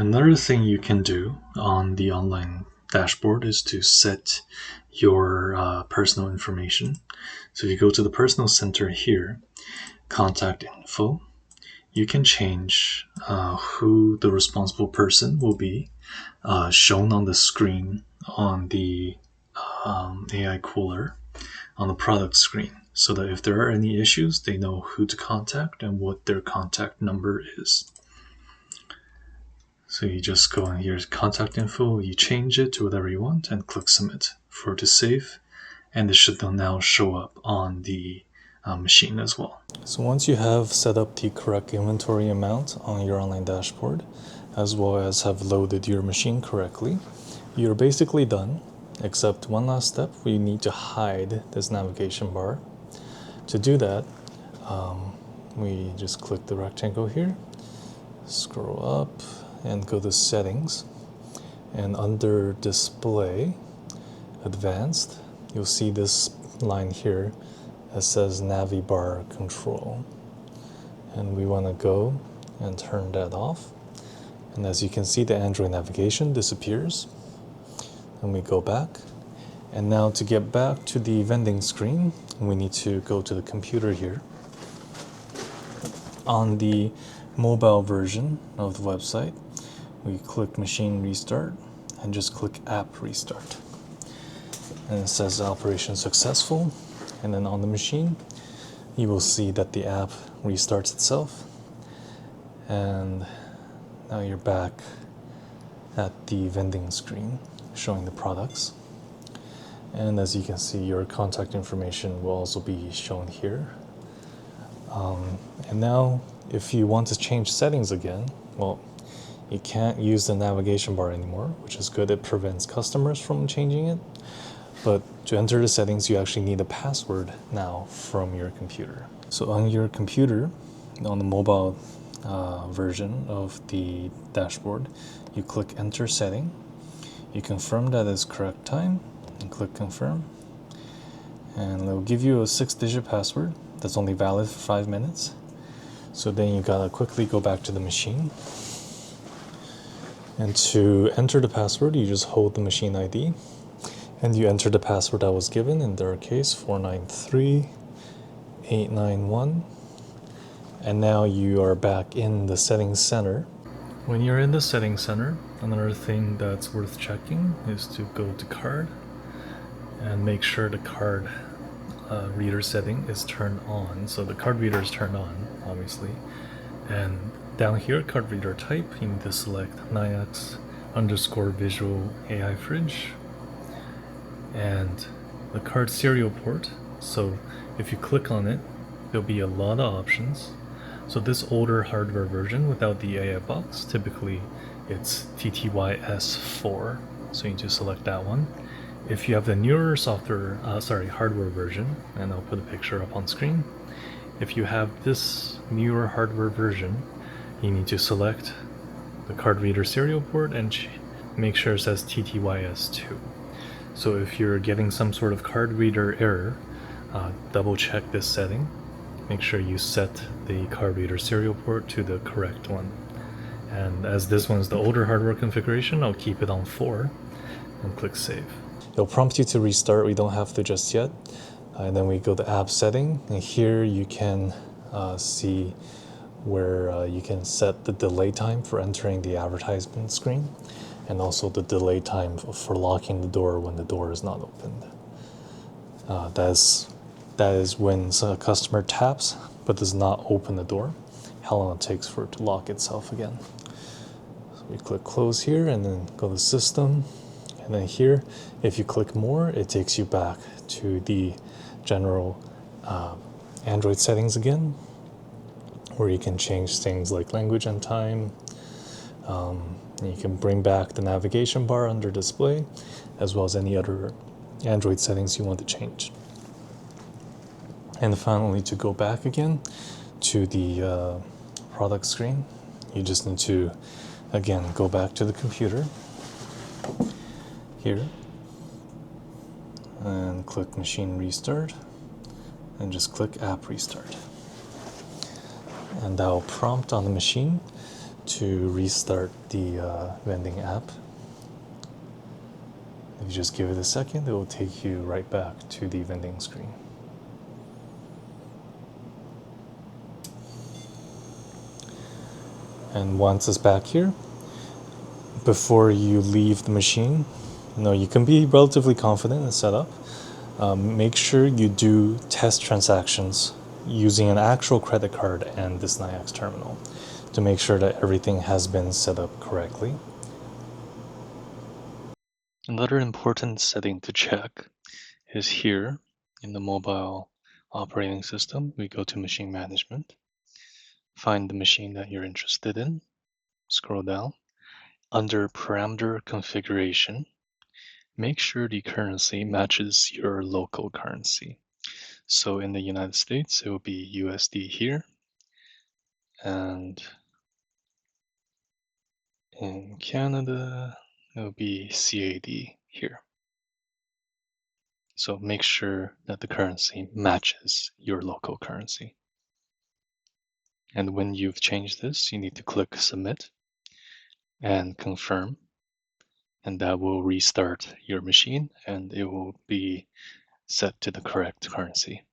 Another thing you can do on the online dashboard is to set your personal information. So if you go to the personal center here, contact info, you can change who the responsible person will be shown on the screen on the AI cooler on the product screen, so that if there are any issues, they know who to contact and what their contact number is. So you just go in here to contact info, you change it to whatever you want and click submit for it to save, and it should now show up on the machine as well. So once you have set up the correct inventory amount on your online dashboard, as well as have loaded your machine correctly, you're basically done, except one last step. We need to hide this navigation bar. To do that, we just click the rectangle here, scroll up, and go to settings, and under display advanced, you'll see this line here that says Navibar control, and we want to go and turn that off. And as you can see, the Android navigation disappears, and we go back. And now to get back to the vending screen, we need to go to the computer here. On the mobile version of the website, we click machine restart and just click app restart. And it says operation successful. And then on the machine, you will see that the app restarts itself. And now you're back at the vending screen showing the products. And as you can see, your contact information will also be shown here. And now, if you want to change settings again, well, you can't use the navigation bar anymore, which is good. It prevents customers from changing it. But to enter the settings, you actually need a password now from your computer. So on your computer, on the mobile version of the dashboard, you click enter setting. You confirm that it's correct time and click confirm. And it'll give you a 6-digit password that's only valid for 5 minutes. So then you gotta quickly go back to the machine. And to enter the password, you just hold the machine ID and you enter the password that was given, in their case 493891. And now you are back in the settings center. When you're in the settings center, another thing that's worth checking is to go to card and make sure the card reader setting is turned on. So the card reader is turned on, obviously. And down here, card reader type, you need to select Nayax_visual AI fridge. And the card serial port. So if you click on it, there'll be a lot of options. So this older hardware version without the AI box, typically it's TTYS4. So you need to select that one. If you have the newer hardware version, and I'll put a picture up on screen. If you have this newer hardware version, you need to select the card reader serial port and make sure it says TTYS2. So if you're getting some sort of card reader error, double check this setting. Make sure you set the card reader serial port to the correct one. And as this one's the older hardware configuration, I'll keep it on 4 and click save. It'll prompt you to restart. We don't have to just yet. And then we go to app setting, and here you can see where you can set the delay time for entering the advertisement screen, and also the delay time for locking the door when the door is not opened. That is when a customer taps but does not open the door, how long it takes for it to lock itself again. So we click close here and then go to system. And then here, if you click more, it takes you back to the general Android settings again, where you can change things like language and time. You can bring back the navigation bar under display, as well as any other Android settings you want to change. And finally, to go back again to the product screen, you just need to, again, go back to the computer here and click machine restart and just click app restart. And that will prompt on the machine to restart the vending app. If you just give it a second, it will take you right back to the vending screen. And once it's back here, before you leave the machine, you can be relatively confident in the setup. Make sure you do test transactions using an actual credit card and this NIAX terminal to make sure that everything has been set up correctly. Another important setting to check is here in the mobile operating system. We go to machine management, find the machine that you're interested in, scroll down. Under parameter configuration, make sure the currency matches your local currency. So in the United States, it will be USD here, and in Canada, it will be CAD here. So make sure that the currency matches your local currency. And when you've changed this, you need to click Submit and confirm, and that will restart your machine and it will be set to the correct currency.